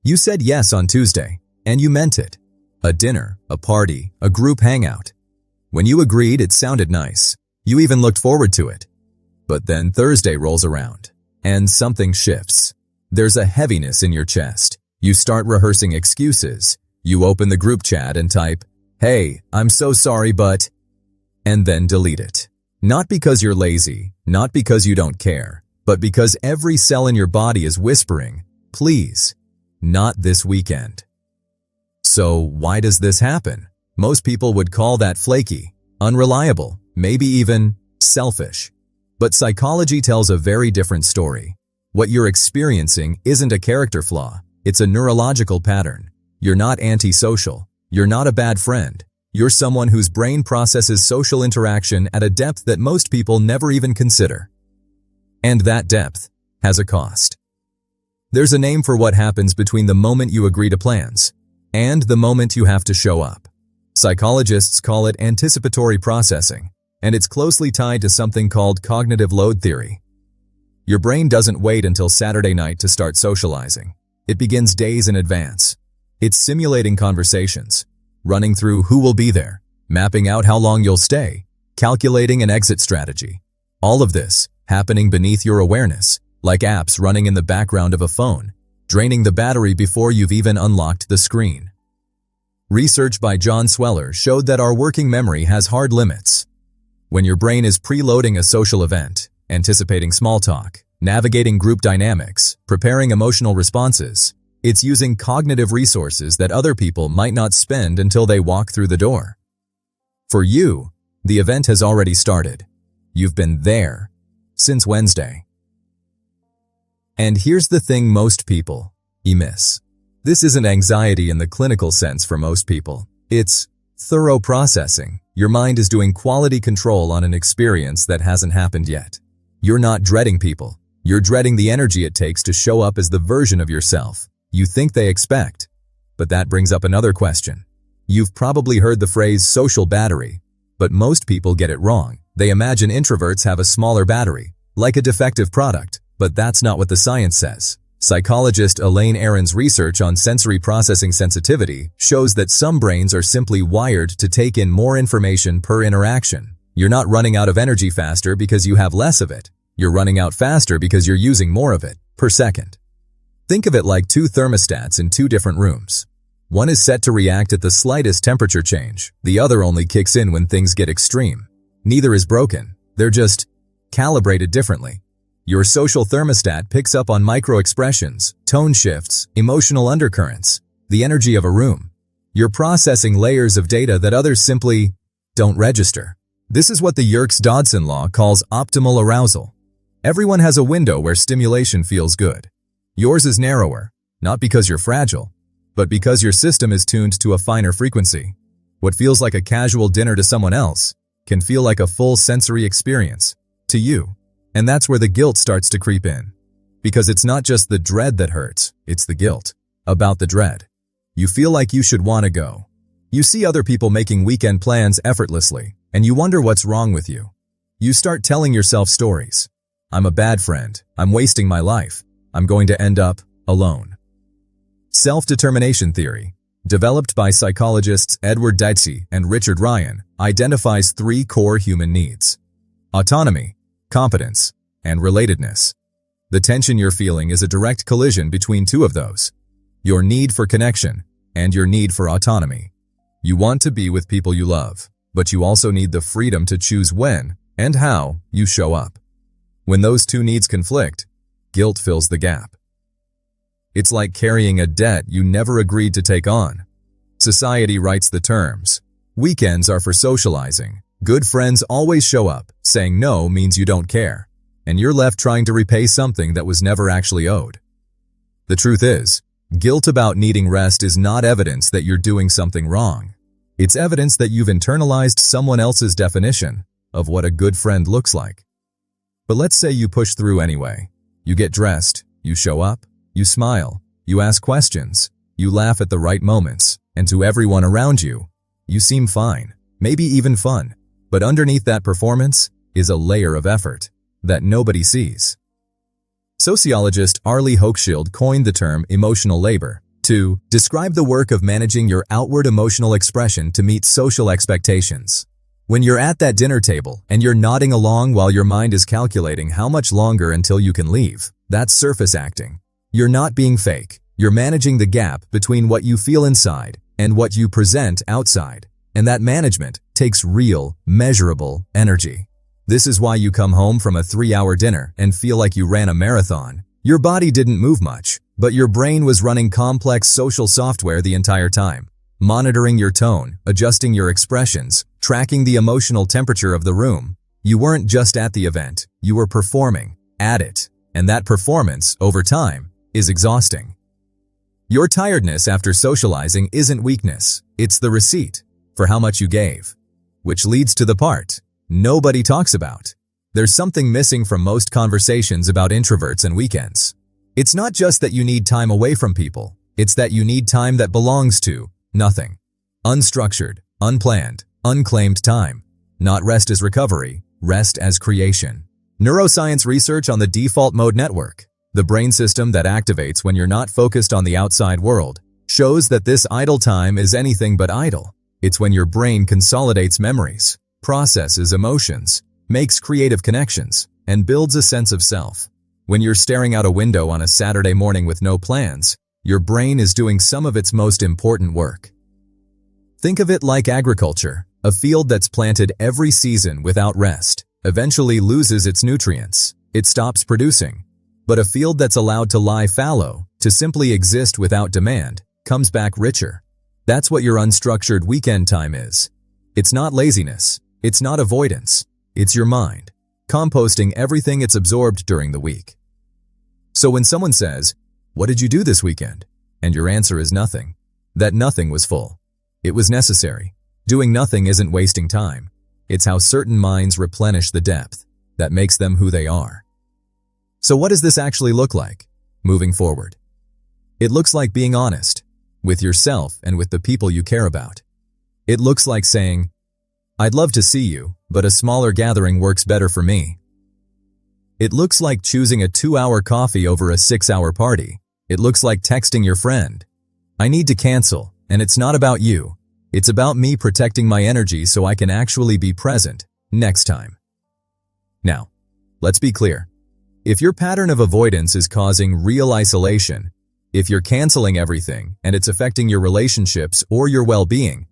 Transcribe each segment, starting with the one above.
You said yes on Tuesday, and you meant it. A dinner, a party, a group hangout. When you agreed, it sounded nice. You even looked forward to it. But then Thursday rolls around, and something shifts. There's a heaviness in your chest. You start rehearsing excuses. You open the group chat and type, "Hey, I'm so sorry, but..." and then delete it. Not because you're lazy, not because you don't care, but because every cell in your body is whispering, "Please, not this weekend." So why does this happen? Most people would call that flaky, unreliable, maybe even selfish. But psychology tells a very different story. What you're experiencing isn't a character flaw, it's a neurological pattern. You're not antisocial. You're not a bad friend. You're someone whose brain processes social interaction at a depth that most people never even consider. And that depth has a cost. There's a name for what happens between the moment you agree to plans and the moment you have to show up. Psychologists call it anticipatory processing, and it's closely tied to something called cognitive load theory. Your brain doesn't wait until Saturday night to start socializing. It begins days in advance. It's simulating conversations, running through who will be there, mapping out how long you'll stay, calculating an exit strategy. All of this happening beneath your awareness, like apps running in the background of a phone, draining the battery before you've even unlocked the screen. Research by John Sweller showed that our working memory has hard limits. When your brain is preloading a social event, anticipating small talk, navigating group dynamics, preparing emotional responses, it's using cognitive resources that other people might not spend until they walk through the door. For you, the event has already started. You've been there since Wednesday. And here's the thing most people miss. This isn't anxiety in the clinical sense for most people. It's thorough processing. Your mind is doing quality control on an experience that hasn't happened yet. You're not dreading people. You're dreading the energy it takes to show up as the version of yourself you think they expect. But that brings up another question. You've probably heard the phrase social battery, but most people get it wrong. They imagine introverts have a smaller battery, like a defective product, but that's not what the science says. Psychologist Elaine Aron's research on sensory processing sensitivity shows that some brains are simply wired to take in more information per interaction. You're not running out of energy faster because you have less of it. You're running out faster because you're using more of it per second. Think of it like two thermostats in two different rooms. One is set to react at the slightest temperature change. The other only kicks in when things get extreme. Neither is broken. They're just calibrated differently. Your social thermostat picks up on micro-expressions, tone shifts, emotional undercurrents, the energy of a room. You're processing layers of data that others simply don't register. This is what the Yerkes-Dodson law calls optimal arousal. Everyone has a window where stimulation feels good. Yours is narrower, not because you're fragile, but because your system is tuned to a finer frequency. What feels like a casual dinner to someone else can feel like a full sensory experience to you. And that's where the guilt starts to creep in. Because it's not just the dread that hurts, it's the guilt about the dread. You feel like you should want to go. You see other people making weekend plans effortlessly, and you wonder what's wrong with you. You start telling yourself stories. I'm a bad friend. I'm wasting my life. I'm going to end up alone. Self-determination theory, developed by psychologists Edward Deitzey and Richard Ryan, identifies three core human needs: autonomy, competence, and relatedness. The tension you're feeling is a direct collision between two of those: your need for connection and your need for autonomy. You want to be with people you love, but you also need the freedom to choose when and how you show up. When those two needs conflict, guilt fills the gap. It's like carrying a debt you never agreed to take on. Society writes the terms. Weekends are for socializing. Good friends always show up. Saying no means you don't care. And you're left trying to repay something that was never actually owed. The truth is, guilt about needing rest is not evidence that you're doing something wrong. It's evidence that you've internalized someone else's definition of what a good friend looks like. But let's say you push through anyway. You get dressed, you show up, you smile, you ask questions, you laugh at the right moments, and to everyone around you, you seem fine, maybe even fun. But underneath that performance is a layer of effort that nobody sees. Sociologist Arlie Hochschild coined the term emotional labor 2. Describe the work of managing your outward emotional expression to meet social expectations. When you're at that dinner table and you're nodding along while your mind is calculating how much longer until you can leave, that's surface acting. You're not being fake. You're managing the gap between what you feel inside and what you present outside. And that management takes real, measurable energy. This is why you come home from a 3-hour dinner and feel like you ran a marathon. Your body didn't move much, but your brain was running complex social software the entire time, monitoring your tone, adjusting your expressions, tracking the emotional temperature of the room. You weren't just at the event, you were performing at it, and that performance, over time, is exhausting. Your tiredness after socializing isn't weakness, it's the receipt for how much you gave. Which leads to the part nobody talks about. There's something missing from most conversations about introverts and weekends. It's not just that you need time away from people, it's that you need time that belongs to nothing. Unstructured, unplanned, unclaimed time. Not rest as recovery, rest as creation. Neuroscience research on the default mode network, the brain system that activates when you're not focused on the outside world, shows that this idle time is anything but idle. It's when your brain consolidates memories, processes emotions, makes creative connections, and builds a sense of self. When you're staring out a window on a Saturday morning with no plans, your brain is doing some of its most important work. Think of it like agriculture. A field that's planted every season without rest eventually loses its nutrients. It stops producing. But a field that's allowed to lie fallow, to simply exist without demand, comes back richer. That's what your unstructured weekend time is. It's not laziness. It's not avoidance. It's your mind, composting everything it's absorbed during the week. So when someone says, "What did you do this weekend?" and your answer is nothing, that nothing was full. It was necessary. Doing nothing isn't wasting time. It's how certain minds replenish the depth that makes them who they are. So what does this actually look like, moving forward? It looks like being honest with yourself and with the people you care about. It looks like saying, "I'd love to see you, but a smaller gathering works better for me." It looks like choosing a 2-hour coffee over a 6-hour party. It looks like texting your friend, "I need to cancel, and it's not about you. It's about me protecting my energy so I can actually be present next time." Now, let's be clear. If your pattern of avoidance is causing real isolation, if you're canceling everything and it's affecting your relationships or your well-being,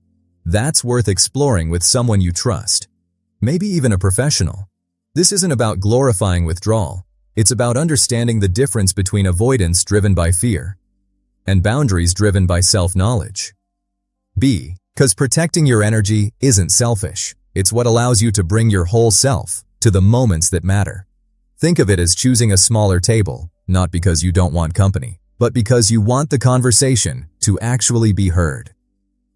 that's worth exploring with someone you trust, maybe even a professional. This isn't about glorifying withdrawal. It's about understanding the difference between avoidance driven by fear and boundaries driven by self-knowledge. Because protecting your energy isn't selfish. It's what allows you to bring your whole self to the moments that matter. Think of it as choosing a smaller table, not because you don't want company, but because you want the conversation to actually be heard.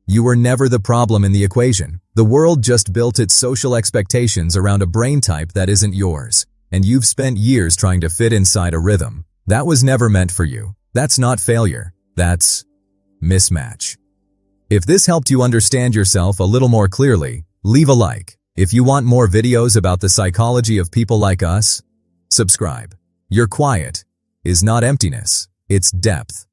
You were never the problem in the equation. The world just built its social expectations around a brain type that isn't yours, and you've spent years trying to fit inside a rhythm that was never meant for you. That's not failure. That's mismatch. If this helped you understand yourself a little more clearly, leave a like. If you want more videos about the psychology of people like us, subscribe. Your quiet is not emptiness, it's depth.